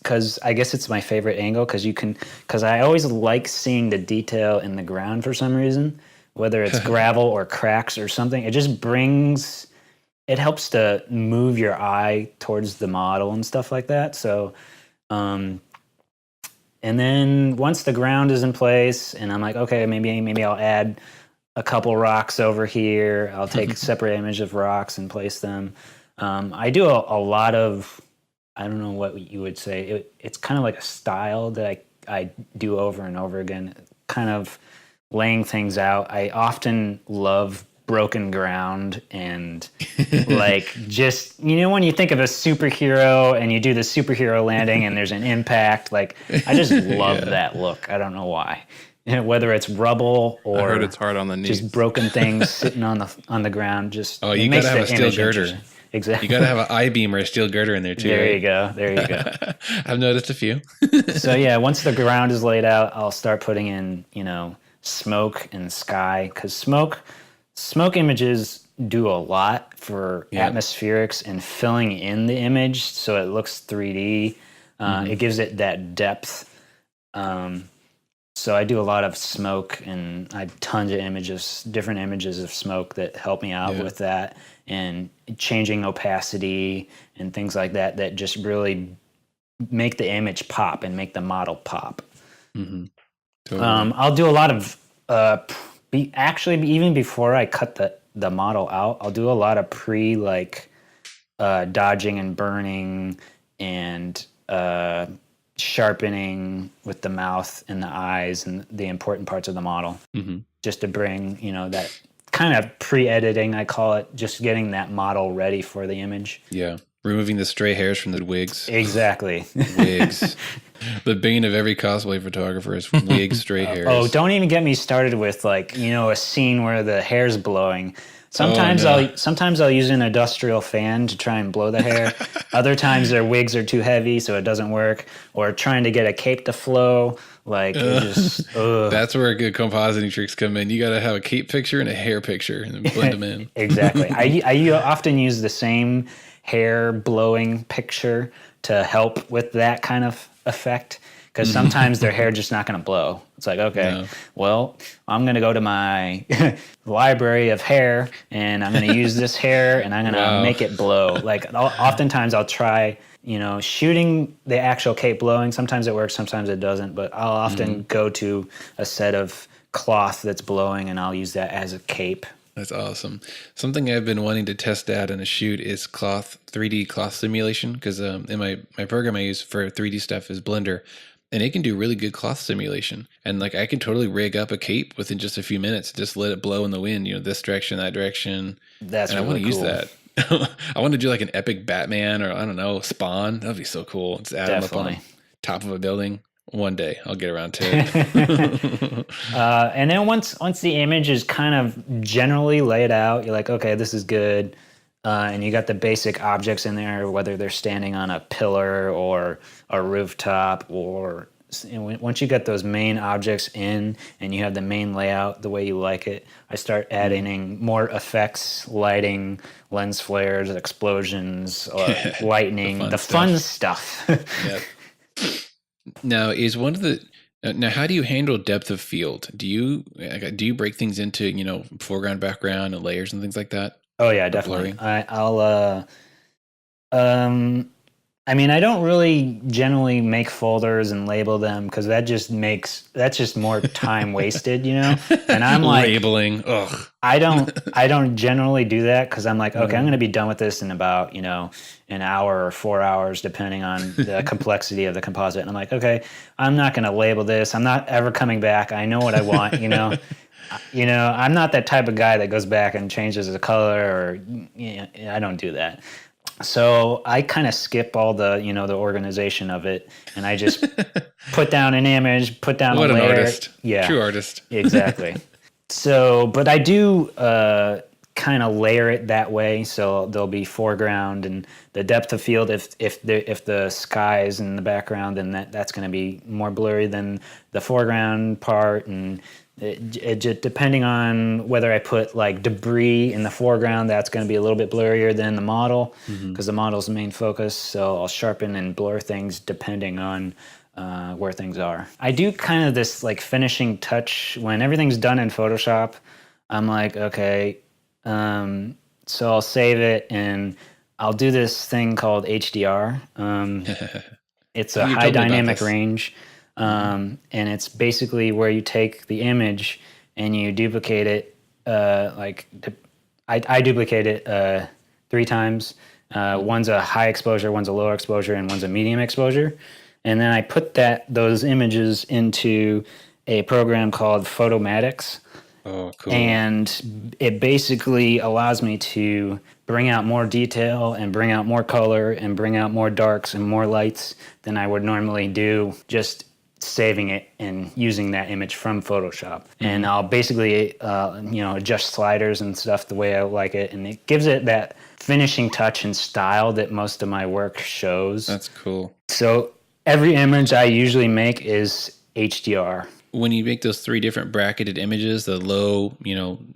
Speaker 2: because I guess it's my favorite angle because I always like seeing the detail in the ground for some reason, whether it's gravel or cracks or something. It helps to move your eye towards the model and stuff like that. So And then once the ground is in place, and I'm like, okay, maybe I'll add a couple rocks over here. I'll take separate image of rocks and place them. I do a lot of, I don't know what you would say. It's kind of like a style that I do over and over again, kind of laying things out. I often love broken ground and like just, when you think of a superhero and you do the superhero landing and there's an impact, like I just love that look. I don't know why. Whether it's rubble or
Speaker 3: I heard it's hard on the knees.
Speaker 2: Just broken things sitting on the ground. Just
Speaker 1: you gotta have a steel girder.
Speaker 2: Exactly.
Speaker 1: You gotta have an I-beam or a steel girder in there too.
Speaker 2: There
Speaker 1: right?
Speaker 2: you go. There you go.
Speaker 1: I've noticed a few.
Speaker 2: So yeah, once the ground is laid out, I'll start putting in, smoke and sky, because smoke images do a lot for atmospherics and filling in the image so it looks 3D. It gives it that depth. So I do a lot of smoke, and I have tons of different images of smoke that help me out with that, and changing opacity and things like that just really make the image pop and make the model pop.
Speaker 1: Mm-hmm. Totally.
Speaker 2: I'll do a lot of even before I cut the model out, I'll do a lot of dodging and burning and sharpening with the mouth and the eyes and the important parts of the model, just to bring, that kind of pre-editing, I call it, just getting that model ready for the image.
Speaker 1: Yeah. Removing the stray hairs from the wigs.
Speaker 2: Exactly.
Speaker 1: Wigs. The bane of every cosplay photographer is wigs, stray hairs.
Speaker 2: Oh, don't even get me started with a scene where the hair's blowing. Sometimes I'll use an industrial fan to try and blow the hair. Other times their wigs are too heavy, so it doesn't work. Or trying to get a cape to flow.
Speaker 1: That's where good compositing tricks come in. You got to have a cape picture and a hair picture and then blend them in.
Speaker 2: Exactly. I often use the same hair blowing picture to help with that kind of effect, because sometimes their hair just not going to blow. It's like, okay, well, I'm going to go to my library of hair and I'm going to use this hair and I'm going to make it blow. Oftentimes I'll try, shooting the actual cape blowing. Sometimes it works, sometimes it doesn't, but I'll often go to a set of cloth that's blowing and I'll use that as a cape.
Speaker 1: That's awesome. Something I've been wanting to test out in a shoot is 3D cloth simulation, because in my program I use for 3D stuff is Blender, and it can do really good cloth simulation. And I can totally rig up a cape within just a few minutes, just let it blow in the wind, this direction, that direction.
Speaker 2: That's really
Speaker 1: I want to use
Speaker 2: cool.
Speaker 1: that. I want to do an epic Batman, or I don't know, Spawn. That'd be so cool. Just add them up on top of a building. One day I'll get around to it.
Speaker 2: And then once the image is kind of generally laid out, you're like, okay, this is good. And you got the basic objects in there, whether they're standing on a pillar or a rooftop, or once you get those main objects in and you have the main layout the way you like it, I start adding more effects, lighting, lens flares, explosions, lightning, the fun stuff.
Speaker 1: Yep. Now, how do you handle depth of field? Do you break things into, foreground, background, and layers and things like that?
Speaker 2: Oh yeah, definitely. I don't really generally make folders and label them, because that's just more time wasted, And I'm
Speaker 1: labeling. Ugh.
Speaker 2: I don't generally do that, because I'm like, okay, I'm going to be done with this in about, an hour or 4 hours, depending on the complexity of the composite. And I'm like, okay, I'm not going to label this. I'm not ever coming back. I know what I want, I'm not that type of guy that goes back and changes the color, or I don't do that. So I kind of skip all the, the organization of it, and I just put down an image, put down a layer. What an
Speaker 1: artist. Yeah. True artist.
Speaker 2: Exactly. So, but I do kind of layer it that way. So there'll be foreground and the depth of field. If the sky is in the background, then that's going to be more blurry than the foreground part, and it just, depending on whether I put debris in the foreground, that's going to be a little bit blurrier than the model, because the model's the main focus. So I'll sharpen and blur things depending on where things are. I do kind of this finishing touch when everything's done in Photoshop. I'm like, okay, so I'll save it and I'll do this thing called HDR. It's a high dynamic range. And it's basically where you take the image and you duplicate it. I duplicate it 3 times. One's a high exposure, one's a low exposure, and one's a medium exposure. And then I put those images into a program called Photomatics.
Speaker 1: Oh, cool.
Speaker 2: And it basically allows me to bring out more detail and bring out more color and bring out more darks and more lights than I would normally do just saving it and using that image from Photoshop. And I'll basically, adjust sliders and stuff the way I like it. And it gives it that finishing touch and style that most of my work shows.
Speaker 1: That's cool.
Speaker 2: So every image I usually make is HDR.
Speaker 1: When you make those 3 different bracketed images, the low,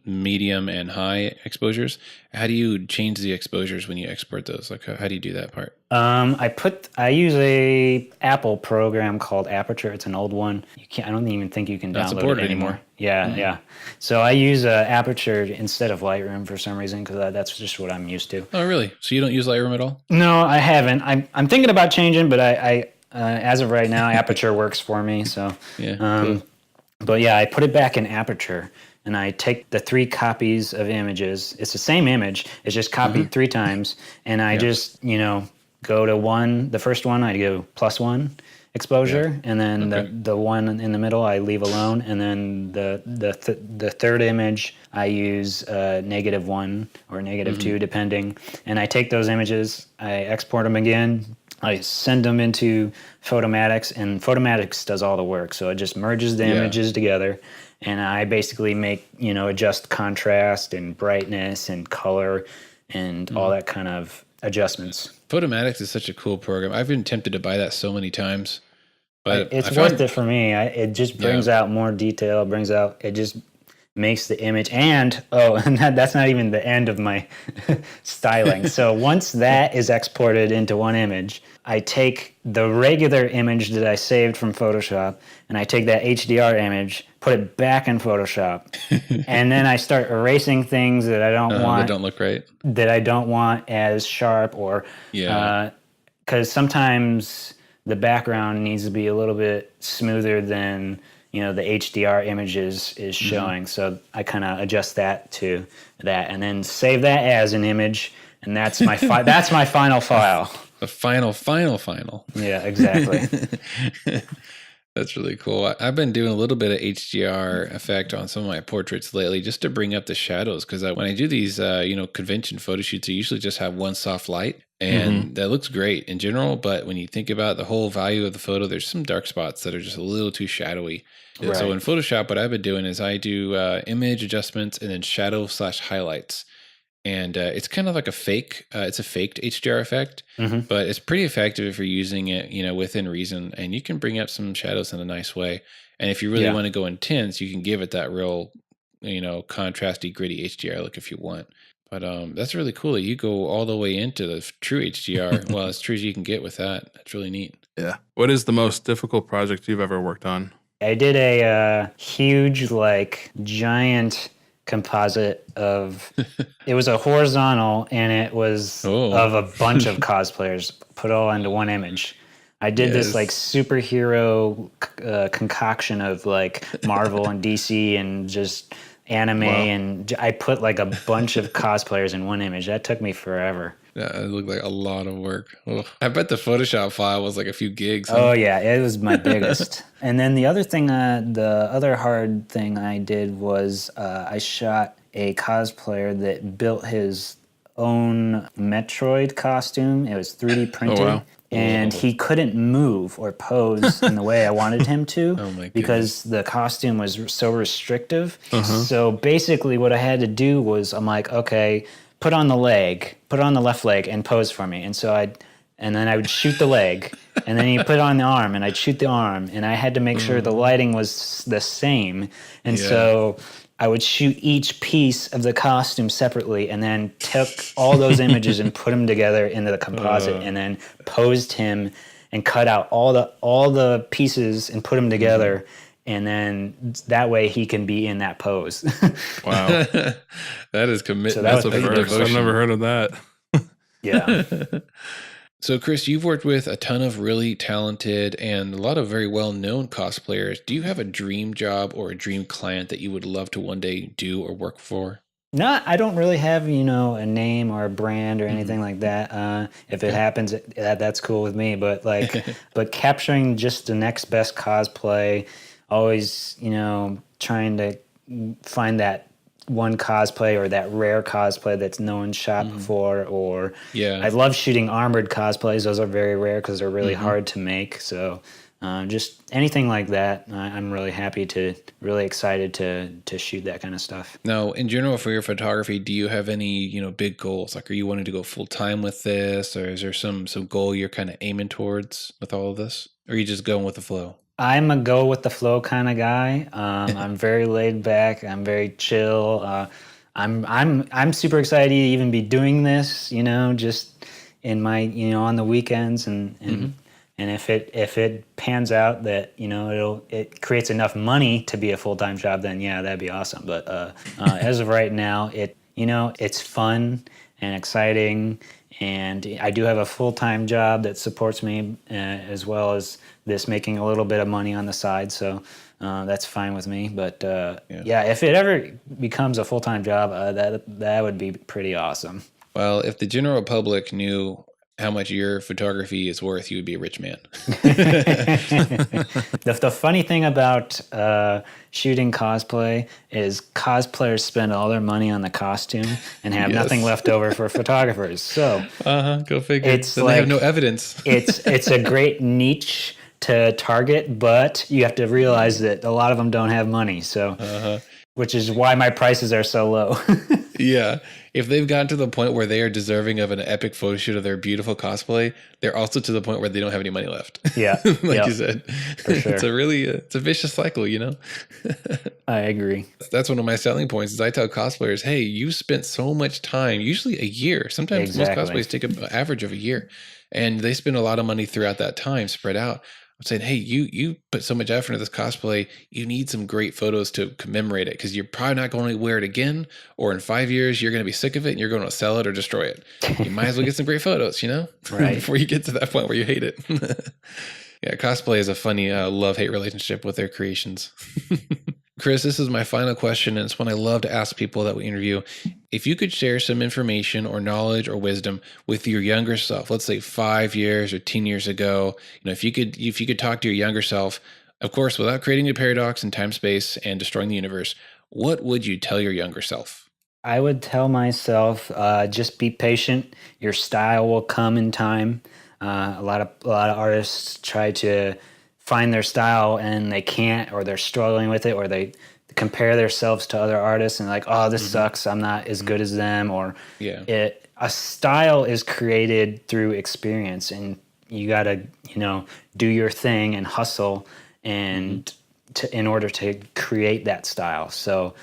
Speaker 1: medium, and high exposures, how do you change the exposures when you export those? Like, how do you do that part?
Speaker 2: I use a Apple program called Aperture. It's an old one. I don't even think you can download it anymore. Yeah. So I use Aperture instead of Lightroom for some reason because that's just what I'm used to.
Speaker 1: Oh, really? So you don't use Lightroom at all?
Speaker 2: No, I haven't. I'm thinking about changing, but I as of right now, Aperture works for me. So
Speaker 1: yeah. Cool.
Speaker 2: But yeah, I put it back in Aperture, and I take the 3 copies of images. It's the same image. It's just copied 3 times, and I just go to one. The first one I go +1 exposure, and then the one in the middle I leave alone, and then the third image I use -1 or -2 depending. And I take those images, I export them again. I send them into Photomatics, and Photomatics does all the work. So it just merges the images together, and I basically make, adjust contrast and brightness and color and all that kind of adjustments.
Speaker 1: Photomatics is such a cool program. I've been tempted to buy that so many times, but
Speaker 2: it's worth it for me. It just brings out more detail, it just makes the image, and that's not even the end of my styling. So once that is exported into one image, I take the regular image that I saved from Photoshop, and I take that HDR image, put it back in Photoshop, and then I start erasing things that I don't want,
Speaker 1: that don't look right,
Speaker 2: that I don't want as sharp, or because sometimes the background needs to be a little bit smoother than the HDR images is showing. So I kind of adjust that to that, and then save that as an image, and that's my that's my final file.
Speaker 1: The final.
Speaker 2: Yeah, exactly.
Speaker 1: That's really cool. I've been doing a little bit of HDR effect on some of my portraits lately just to bring up the shadows, because when I do these convention photo shoots, I usually just have one soft light, and that looks great in general, but when you think about the whole value of the photo, there's some dark spots that are just a little too shadowy. Right. So in Photoshop, what I've been doing is I do image adjustments and then shadow/highlights. And it's kind of like a fake, it's a faked HDR effect, but it's pretty effective if you're using it, within reason, and you can bring up some shadows in a nice way. And if you really want to go intense, you can give it that real, contrasty, gritty HDR look if you want. But that's really cool that you go all the way into the true HDR. Well, as true as you can get with that. That's really neat.
Speaker 3: Yeah. What is the most difficult project you've ever worked on?
Speaker 2: I did a huge, giant composite of it was a horizontal, and it was of a bunch of cosplayers put all into one image. I did this superhero concoction of Marvel and DC and just anime, and I put a bunch of cosplayers in one image. That took me forever.
Speaker 1: Yeah, it looked like a lot of work. Ugh. I bet the Photoshop file was a few gigs. Huh?
Speaker 2: Oh yeah, it was my biggest. And then the other thing, the other hard thing I did was I shot a cosplayer that built his own Metroid costume. It was 3D printed. Oh, wow. And he couldn't move or pose in the way I wanted him to because the costume was so restrictive. So basically what I had to do was I'm like, okay, put on the left leg and pose for me. And so then I would shoot the leg, and then you put on the arm, and I'd shoot the arm, and I had to make sure the lighting was the same. And so I would shoot each piece of the costume separately, and then took all those images and put them together into the composite, and then posed him and cut out all the pieces and put them together. And then that way he can be in that pose.
Speaker 1: Wow. That is commitment.
Speaker 2: So
Speaker 3: that's a first. I've never heard of that.
Speaker 2: Yeah.
Speaker 1: So, Kris, you've worked with a ton of really talented and a lot of very well-known cosplayers. Do you have a dream job or a dream client that you would love to one day do or work for?
Speaker 2: No, I don't really have, a name or a brand or anything like that. If it happens, that's cool with me. But but capturing just the next best cosplay, always, trying to find that one cosplay or that rare cosplay that's no one shot before. Or I love shooting armored cosplays. Those are very rare because they're really hard to make. So just anything like that, I'm really really excited to shoot that kind of stuff.
Speaker 1: Now, in general, for your photography, do you have any, big goals? Like, are you wanting to go full time with this, or is there some goal you're kind of aiming towards with all of this, or are you just going with the flow?
Speaker 2: I'm a go with the flow kind of guy. I'm very laid back. I'm very chill. I'm super excited to even be doing this. Just in my on the weekends and if it pans out that it creates enough money to be a full-time job, then yeah, that'd be awesome. But as of right now, it's fun and exciting, and I do have a full-time job that supports me as well as this making a little bit of money on the side. So that's fine with me. But yeah, if it ever becomes a full-time job, that would be pretty awesome.
Speaker 1: Well, if the general public knew how much your photography is worth, you would be a rich man.
Speaker 2: The funny thing about shooting cosplay is cosplayers spend all their money on the costume and have nothing left over for photographers. So
Speaker 1: go figure.
Speaker 2: It's
Speaker 1: they have no evidence.
Speaker 2: it's a great niche to target, but you have to realize that a lot of them don't have money. So which is why my prices are so low.
Speaker 1: Yeah. If they've gotten to the point where they are deserving of an epic photo shoot of their beautiful cosplay, they're also to the point where they don't have any money left.
Speaker 2: Yeah.
Speaker 1: Like you said.
Speaker 2: For sure.
Speaker 1: It's a vicious cycle,
Speaker 2: I agree.
Speaker 1: That's one of my selling points is I tell cosplayers, hey, you spent so much time, usually a year. Sometimes most cosplays take an average of a year. And they spend a lot of money throughout that time spread out. I'm saying, hey, you put so much effort into this cosplay, you need some great photos to commemorate it because you're probably not going to wear it again, or in 5 years, you're going to be sick of it and you're going to sell it or destroy it. You might as well get some great photos,
Speaker 2: Right.
Speaker 1: Before you get to that point where you hate it. Yeah, cosplay is a funny love-hate relationship with their creations. Kris, this is my final question, and it's one I love to ask people that we interview. If you could share some information or knowledge or wisdom with your younger self, let's say 5 years or 10 years ago, if you could talk to your younger self, of course, without creating a paradox in time, space, and destroying the universe, what would you tell your younger self?
Speaker 2: I would tell myself, just be patient. Your style will come in time. A lot of artists try to find their style and they can't, or they're struggling with it, or they compare themselves to other artists and like, oh, this sucks, I'm not as good as them. Or a style is created through experience, and you gotta do your thing and hustle and in order to create that style. So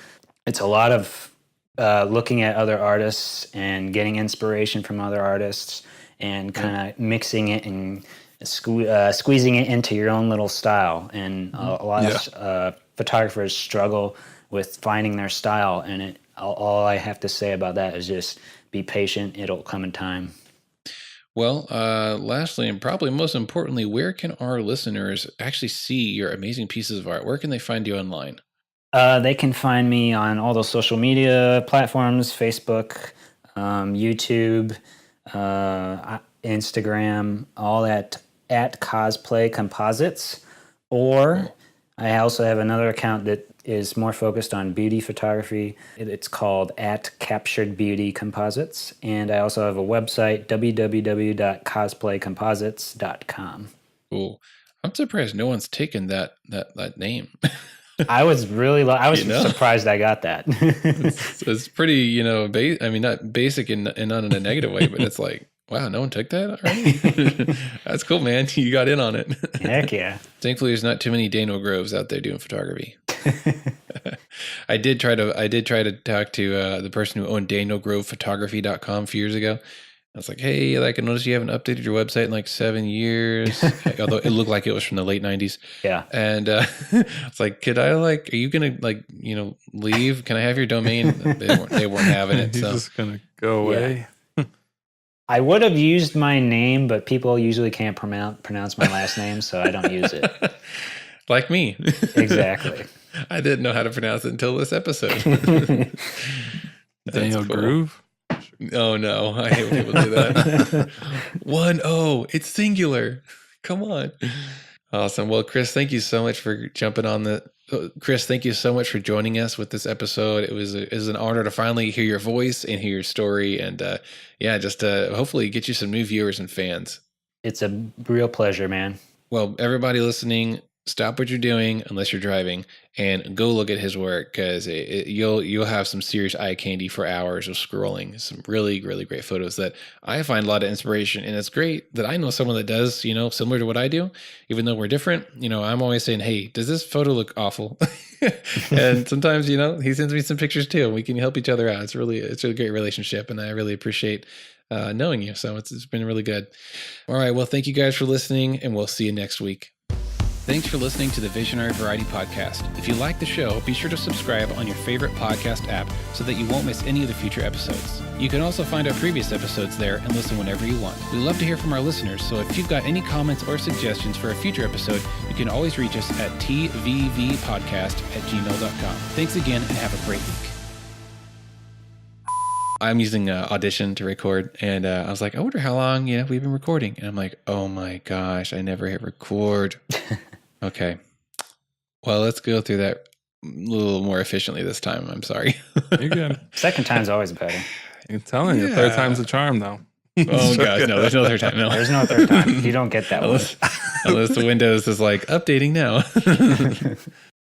Speaker 2: it's a lot of looking at other artists and getting inspiration from other artists and kind of mixing it and squeezing it into your own little style. And a lot of photographers struggle with finding their style, and all I have to say about that is just be patient. It'll come in time.
Speaker 1: Well, lastly, and probably most importantly, where can our listeners actually see your amazing pieces of art? Where can they find you online?
Speaker 2: They can find me on all those social media platforms, Facebook, YouTube, Instagram, all at Cosplay Composites. Or I also have another account that is more focused on beauty photography. It's called at Captured Beauty Composites. And I also have a website, www.cosplaycomposites.com.
Speaker 1: Cool. I'm surprised no one's taken that name.
Speaker 2: I was surprised I got that.
Speaker 1: it's pretty, not basic and not in a negative way, but it's like, wow, no one took that already? That's cool, man. You got in on it.
Speaker 2: Heck yeah.
Speaker 1: Thankfully, there's not too many Dano Groves out there doing photography. I did try to talk to the person who owned DanoGrovePhotography.com a few years ago. I was like, hey, I noticed you haven't updated your website in like 7 years, although it looked like it was from the late 90s.
Speaker 2: Yeah.
Speaker 1: And it's like, are you going to leave? Can I have your domain? They weren't having it.
Speaker 3: He's just going to go away.
Speaker 2: Yeah. I would have used my name, but people usually can't pronounce my last name, so I don't use it.
Speaker 1: Like me.
Speaker 2: Exactly.
Speaker 1: I didn't know how to pronounce it until this episode.
Speaker 3: Daniel cool. Groove?
Speaker 1: Oh, no. I hate when people do that. 1-0. It's singular. Come on. Awesome. Well, Kris, thank you so much for jumping on Kris, thank you so much for joining us with this episode. It was an honor to finally hear your voice and hear your story, and just hopefully get you some new viewers and fans.
Speaker 2: It's a real pleasure, man.
Speaker 1: Well, everybody listening, stop what you're doing unless you're driving and go look at his work, because you'll have some serious eye candy for hours of scrolling. Some really, really great photos that I find a lot of inspiration. And it's great that I know someone that does, similar to what I do, even though we're different. I'm always saying, hey, does this photo look awful? And sometimes, he sends me some pictures too, and we can help each other out. It's a great relationship, and I really appreciate knowing you. So it's been really good. All right. Well, thank you guys for listening, and we'll see you next week. Thanks for listening to the Visionary Variety Podcast. If you like the show, be sure to subscribe on your favorite podcast app so that you won't miss any of the future episodes. You can also find our previous episodes there and listen whenever you want. We love to hear from our listeners, so if you've got any comments or suggestions for a future episode, you can always reach us at tvvpodcast@gmail.com. Thanks again, and have a great week. I'm using Audition to record, and I was like, I wonder how long we've been recording. And I'm like, oh my gosh, I never hit record. Okay. Well, let's go through that a little more efficiently this time. I'm sorry.
Speaker 3: You're good.
Speaker 2: Second time's always better.
Speaker 3: I'm telling you, third time's a charm, though.
Speaker 1: Oh, gosh. No, there's no third time. No.
Speaker 2: There's no third time. You don't get that one.
Speaker 1: Unless the Windows is like, updating now.